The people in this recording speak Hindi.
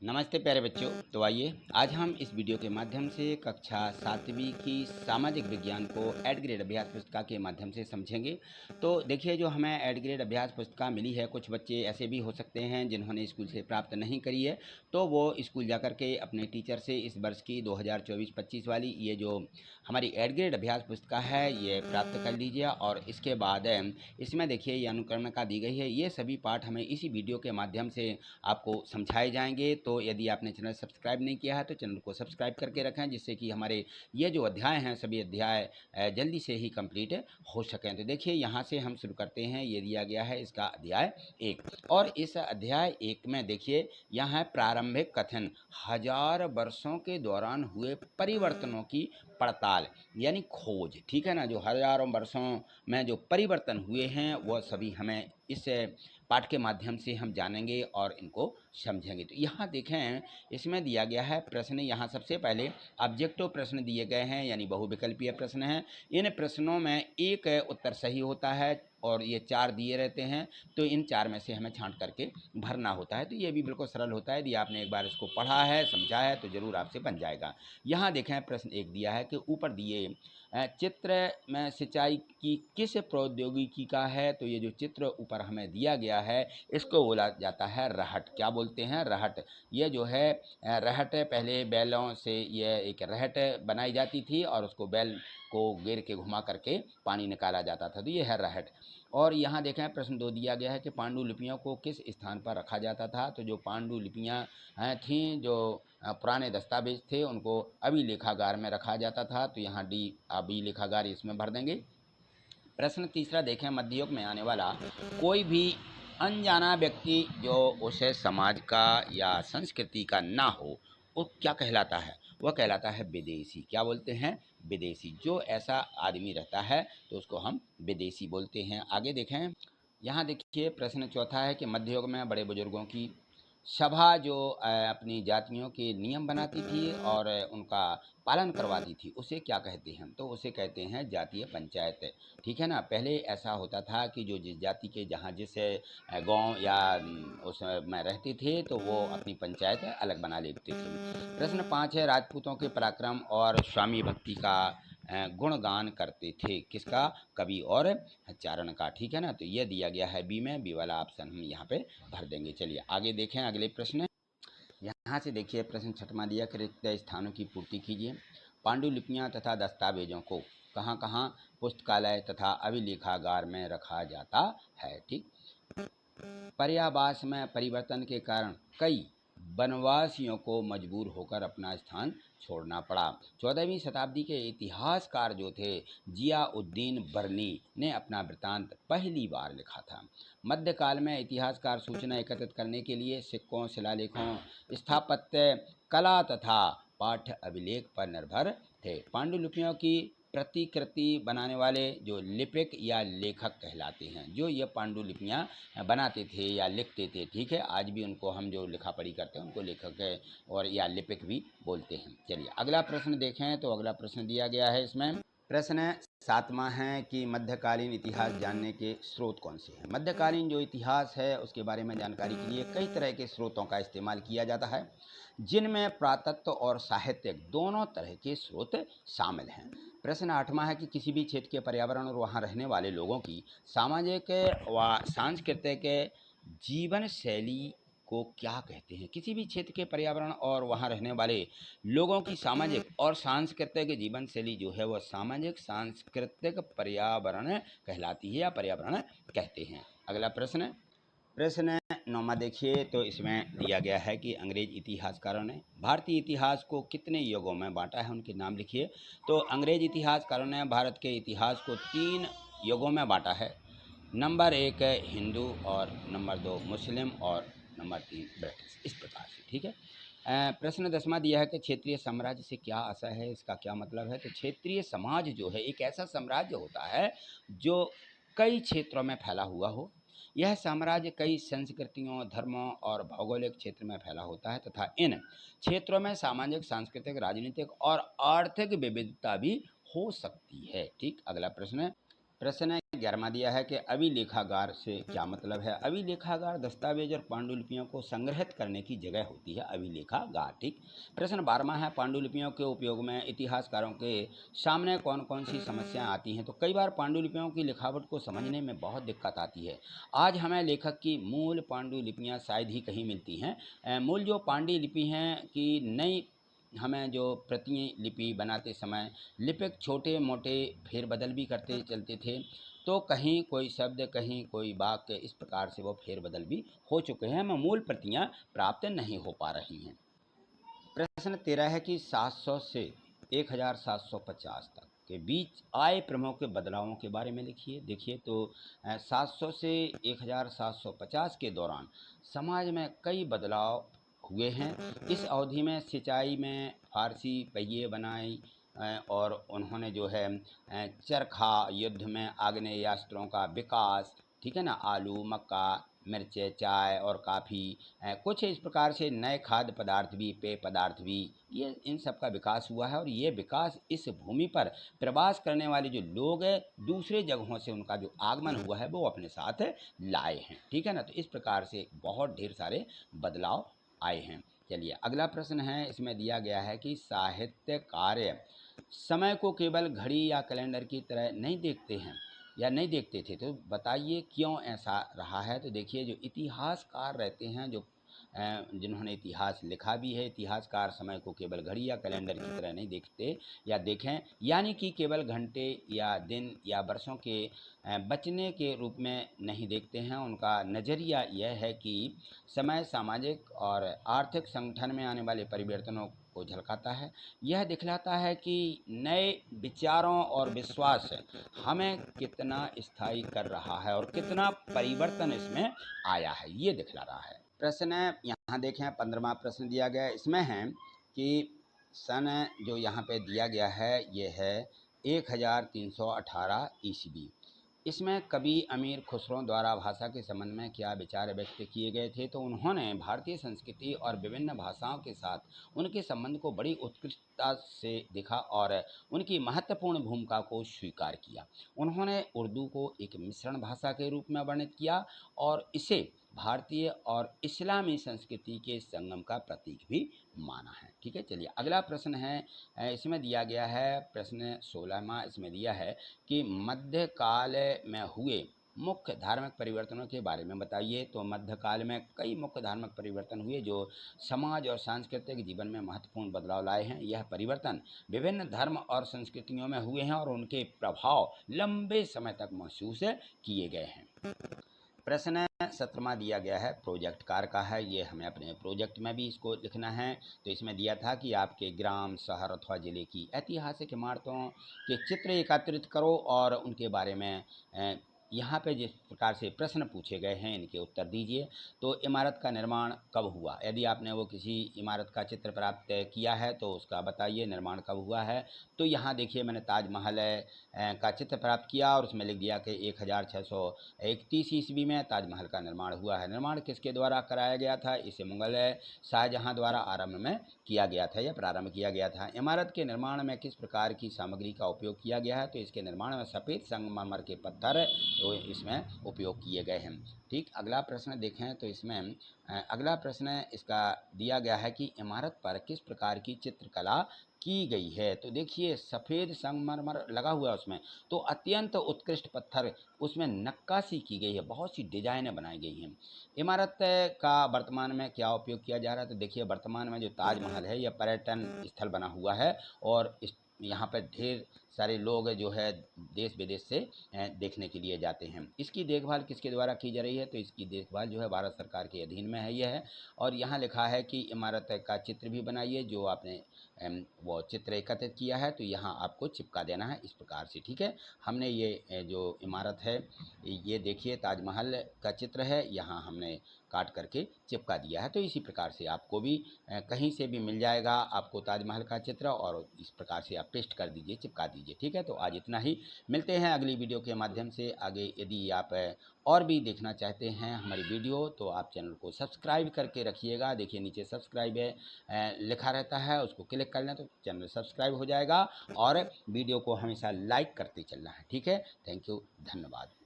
नमस्ते प्यारे बच्चों। तो आइए आज हम इस वीडियो के माध्यम से कक्षा 7वीं की सामाजिक विज्ञान को एड ग्रेड अभ्यास पुस्तिका के माध्यम से समझेंगे। तो देखिए, जो हमें एड ग्रेड अभ्यास पुस्तिका मिली है, कुछ बच्चे ऐसे भी हो सकते हैं जिन्होंने स्कूल से प्राप्त नहीं करी है, तो वो स्कूल जाकर के अपने टीचर से इस वर्ष की 2024-25 वाली ये जो हमारी एड ग्रेड अभ्यास पुस्तिका है ये प्राप्त कर लीजिए। और इसके बाद इसमें देखिए ये अनुक्रमणिका दी गई है, ये सभी पाठ हमें इसी वीडियो के माध्यम से आपको समझाए जाएंगे। तो यदि आपने चैनल सब्सक्राइब नहीं किया है तो चैनल को सब्सक्राइब करके रखें, जिससे कि हमारे ये जो अध्याय हैं सभी अध्याय जल्दी से ही कंप्लीट हो सकें। तो देखिए यहाँ से हम शुरू करते हैं। ये दिया गया है इसका अध्याय 1, और इस अध्याय 1 में देखिए यहाँ है प्रारंभिक कथन, हजार वर्षों के दौरान हुए परिवर्तनों की पड़ताल यानी खोज। ठीक है ना, जो हजारों वर्षों में जो परिवर्तन हुए हैं वह सभी हमें इस पाठ के माध्यम से हम जानेंगे और इनको समझेंगे। तो यहाँ देखें, इसमें दिया गया है प्रश्न। यहाँ सबसे पहले ऑब्जेक्टिव प्रश्न दिए गए हैं यानी बहुविकल्पीय प्रश्न हैं। इन प्रश्नों में एक उत्तर सही होता है और ये 4 दिए रहते हैं, तो इन 4 में से हमें छांट करके भरना होता है। तो ये भी बिल्कुल सरल होता है, यदि आपने एक बार इसको पढ़ा है, समझा है, तो ज़रूर आपसे बन जाएगा। यहाँ देखें प्रश्न 1 दिया है कि ऊपर दिए चित्र में सिंचाई की किस प्रौद्योगिकी का है। तो ये जो चित्र ऊपर हमें दिया गया है इसको बोला जाता है रहट। क्या बोलते हैं? रहट। ये जो है रहट, पहले बैलों से ये एक रहट बनाई जाती थी और उसको बैल को घेर के घुमा करके पानी निकाला जाता था, तो ये है रहट। और यहाँ देखें प्रश्न 2 दिया गया है कि पांडुलिपियों को किस स्थान पर रखा जाता था। तो जो पांडुलिपियाँ थीं, जो पुराने दस्तावेज थे, उनको अभिलेखागार में रखा जाता था। तो यहाँ डी अभिलेखागार इसमें भर देंगे। प्रश्न तीसरा देखें, मध्ययुग में आने वाला कोई भी अनजाना व्यक्ति जो उसे समाज का या संस्कृति का ना हो, वो क्या कहलाता है? वह कहलाता है विदेशी। क्या बोलते हैं? विदेशी। जो ऐसा आदमी रहता है तो उसको हम विदेशी बोलते हैं। आगे देखें, यहाँ देखिए प्रश्न चौथा है कि मध्ययुग में बड़े बुजुर्गों की सभा जो अपनी जातियों के नियम बनाती थी और उनका पालन करवाती थी, उसे क्या कहते हैं? तो उसे कहते हैं जातीय पंचायत। ठीक है ना। पहले ऐसा होता था कि जो जिस जाति के जहाँ जिस गांव या उसमें रहते थे तो वो अपनी पंचायत अलग बना लेते थे। प्रश्न 5 है, राजपूतों के पराक्रम और स्वामी भक्ति का गुणगान करते थे। किसका? कवि और चारण का। ठीक है ना। तो यह दिया गया है बी में, बी वाला ऑप्शन हम यहाँ पे भर देंगे। चलिए आगे देखें अगले प्रश्न। यहाँ से देखिए प्रश्न 6वां दिया कि रिक्त स्थानों की पूर्ति कीजिए। पांडुलिपियाँ तथा दस्तावेजों को कहाँ कहाँ पुस्तकालय तथा अभिलेखागार में रखा जाता है। ठीक। पर्यावास में परिवर्तन के कारण कई वनवासियों को मजबूर होकर अपना स्थान छोड़ना पड़ा। 14वीं शताब्दी के इतिहासकार जो थे जियाउद्दीन बर्नी ने अपना वृत्तांत पहली बार लिखा था। मध्यकाल में इतिहासकार सूचना एकत्रित करने के लिए सिक्कों, शिलालेखों, स्थापत्य कला तथा पाठ्य अभिलेख पर निर्भर थे। पांडुलिपियों की प्रतिकृति बनाने वाले जो लिपिक या लेखक कहलाते हैं, जो ये पांडुलिपियाँ बनाते थे या लिखते थे। ठीक है, आज भी उनको हम जो लिखा पढ़ी करते हैं उनको लेखक और या लिपिक भी बोलते हैं। चलिए अगला प्रश्न देखें। तो अगला प्रश्न दिया गया है इसमें। प्रश्न 7वां है कि मध्यकालीन इतिहास जानने के स्रोत कौन से हैं। मध्यकालीन जो इतिहास है उसके बारे में जानकारी के लिए कई तरह के स्रोतों का इस्तेमाल किया जाता है, जिनमें पुरातत्व और साहित्यिक दोनों तरह के स्रोत शामिल हैं। प्रश्न 8वां है कि किसी भी क्षेत्र के पर्यावरण और वहाँ रहने वाले लोगों की सामाजिक व सांस्कृतिक जीवन शैली को क्या कहते हैं। किसी भी क्षेत्र के पर्यावरण और वहाँ रहने वाले लोगों की सामाजिक और सांस्कृतिक जीवन शैली जो है वह सामाजिक सांस्कृतिक पर्यावरण कहलाती है या पर्यावरण कहते हैं। अगला प्रश्न, प्रश्न 9वां देखिए। तो इसमें दिया गया है कि अंग्रेज इतिहासकारों ने भारतीय इतिहास को कितने युगों में बांटा है, उनके नाम लिखिए। तो अंग्रेज इतिहासकारों ने भारत के इतिहास को 3 युगों में बांटा है। नंबर 1 हिंदू, और नंबर 2 मुस्लिम, और नंबर 3 ब्रिटिश, इस प्रकार से। ठीक है। प्रश्न 10वां दिया है कि क्षेत्रीय साम्राज्य से क्या आशय है, इसका क्या मतलब है। तो क्षेत्रीय समाज जो है एक ऐसा साम्राज्य होता है जो कई क्षेत्रों में फैला हुआ हो। यह साम्राज्य कई संस्कृतियों, धर्मों और भौगोलिक क्षेत्र में फैला होता है तथा इन क्षेत्रों में सामाजिक, सांस्कृतिक, राजनीतिक और आर्थिक विविधता भी हो सकती है। ठीक। अगला प्रश्न, प्रश्न 11वां दिया है कि अभिलेखागार से क्या मतलब है। अभिलेखागार दस्तावेज और पांडुलिपियों को संग्रहित करने की जगह होती है, अभिलेखागार। ठीक। प्रश्न 12वां है, पांडुलिपियों के उपयोग में इतिहासकारों के सामने कौन कौन सी समस्याएं आती हैं। तो कई बार पांडुलिपियों की लिखावट को समझने में बहुत दिक्कत आती है। आज हमें लेखक की मूल पांडुलिपियाँ शायद ही कहीं मिलती हैं। मूल जो पांडुलिपि हैं कि नई हमें जो प्रतिलिपि बनाते समय लिपिक छोटे मोटे फेरबदल भी करते चलते थे। तो कहीं कोई शब्द, कहीं कोई वाक्य, इस प्रकार से वो फेरबदल भी हो चुके हैं, हमें मूल प्रतियां प्राप्त नहीं हो पा रही हैं। प्रश्न 13 है कि 700 से 1750 तक के बीच आए प्रमुख बदलावों के बारे में लिखिए। देखिए तो 700 से 1750 के दौरान समाज में कई बदलाव हुए हैं। इस अवधि में सिंचाई में फारसी पहिए बनाई और उन्होंने जो है चरखा, युद्ध में आग्नेयास्त्रों का विकास, ठीक है ना, आलू, मक्का, मिर्च, चाय और काफ़ी, कुछ इस प्रकार से नए खाद्य पदार्थ भी, पेय पदार्थ भी, ये इन सब का विकास हुआ है। और ये विकास इस भूमि पर प्रवास करने वाले जो लोग हैं, दूसरे जगहों से उनका जो आगमन हुआ है वो अपने साथ लाए हैं। ठीक है ना, तो इस प्रकार से बहुत ढेर सारे बदलाव आए हैं। चलिए अगला प्रश्न है, इसमें दिया गया है कि साहित्य कार्य समय को केवल घड़ी या कैलेंडर की तरह नहीं देखते हैं या नहीं देखते थे, तो बताइए क्यों ऐसा रहा है। तो देखिए जो इतिहासकार रहते हैं, जो जिन्होंने इतिहास लिखा भी है, इतिहासकार समय को केवल घड़ी या कैलेंडर की तरह नहीं देखते या देखें, यानी कि केवल घंटे या दिन या वर्षों के बचने के रूप में नहीं देखते हैं। उनका नज़रिया यह है कि समय सामाजिक और आर्थिक संगठन में आने वाले परिवर्तनों को झलकाता है। यह दिखलाता है कि नए विचारों और विश्वास हमें कितना स्थायी कर रहा है और कितना परिवर्तन इसमें आया है, ये दिखला रहा है। प्रश्न यहाँ देखें 15वां प्रश्न दिया गया है, इसमें है कि सन जो यहाँ पे दिया गया है ये है 1318 ईस्वी। इसमें कवि अमीर खुसरो द्वारा भाषा के संबंध में क्या विचार व्यक्त किए गए थे। तो उन्होंने भारतीय संस्कृति और विभिन्न भाषाओं के साथ उनके संबंध को बड़ी उत्कृष्टता से देखा और उनकी महत्वपूर्ण भूमिका को स्वीकार किया। उन्होंने उर्दू को एक मिश्रण भाषा के रूप में वर्णित किया और इसे भारतीय और इस्लामी संस्कृति के संगम का प्रतीक भी माना है। ठीक है, चलिए अगला प्रश्न है, इसमें दिया गया है प्रश्न 16वां, इसमें दिया है कि मध्यकाल में हुए मुख्य धार्मिक परिवर्तनों के बारे में बताइए। तो मध्यकाल में कई मुख्य धार्मिक परिवर्तन हुए जो समाज और सांस्कृतिक जीवन में महत्वपूर्ण बदलाव लाए हैं। यह परिवर्तन विभिन्न धर्म और संस्कृतियों में हुए हैं और उनके प्रभाव लंबे समय तक महसूस किए गए हैं। प्रश्न 17वां दिया गया है प्रोजेक्ट कार का है, ये हमें अपने प्रोजेक्ट में भी इसको लिखना है। तो इसमें दिया था कि आपके ग्राम, शहर अथवा ज़िले की ऐतिहासिक इमारतों के चित्र एकत्रित करो और उनके बारे में यहाँ पे जिस प्रकार से प्रश्न पूछे गए हैं इनके उत्तर दीजिए। तो इमारत का निर्माण कब हुआ, यदि आपने वो किसी इमारत का चित्र प्राप्त किया है तो उसका बताइए निर्माण कब हुआ है। तो यहाँ देखिए मैंने ताजमहल का चित्र प्राप्त किया और उसमें लिख दिया कि 1631 ईस्वी में ताजमहल का निर्माण हुआ है। निर्माण किसके द्वारा कराया गया था, इसे मुगल शाहजहां द्वारा आरंभ में किया गया था या प्रारंभ किया गया था। इमारत के निर्माण में किस प्रकार की सामग्री का उपयोग किया गया है। तो इसके निर्माण में सफ़ेद संगमरमर के पत्थर तो इसमें उपयोग किए गए हैं। ठीक, अगला प्रश्न देखें तो इसमें अगला प्रश्न इसका दिया गया है कि इमारत पर किस प्रकार की चित्रकला की गई है। तो देखिए सफ़ेद संगमरमर लगा हुआ है उसमें, तो अत्यंत उत्कृष्ट पत्थर उसमें नक्काशी की गई है, बहुत सी डिजाइनें बनाई गई हैं। इमारत का वर्तमान में क्या उपयोग किया जा रहा है। तो देखिए वर्तमान में जो ताजमहल है यह पर्यटन स्थल बना हुआ है और यहाँ पर ढेर सारे लोग जो है देश विदेश से देखने के लिए जाते हैं। इसकी देखभाल किसके द्वारा की जा रही है। तो इसकी देखभाल जो है भारत सरकार के अधीन में है यह है। और यहाँ लिखा है कि इमारत का चित्र भी बनाइए, जो आपने वो चित्र एकत्रित किया है तो यहाँ आपको चिपका देना है इस प्रकार से। ठीक है, हमने ये जो इमारत है ये देखिए ताजमहल का चित्र है, यहाँ हमने काट करके चिपका दिया है। तो इसी प्रकार से आपको भी कहीं से भी मिल जाएगा आपको ताजमहल का चित्र, और इस प्रकार से आप पेस्ट कर दीजिए, चिपका दीजिए। ठीक है, तो आज इतना ही। मिलते हैं अगली वीडियो के माध्यम से। आगे यदि आप और भी देखना चाहते हैं हमारी वीडियो, तो आप चैनल को सब्सक्राइब करके रखिएगा। देखिए नीचे सब्सक्राइब है लिखा रहता है, उसको क्लिक कर लें तो चैनल सब्सक्राइब हो जाएगा, और वीडियो को हमेशा लाइक करते चलना है। ठीक है, थैंक यू, धन्यवाद।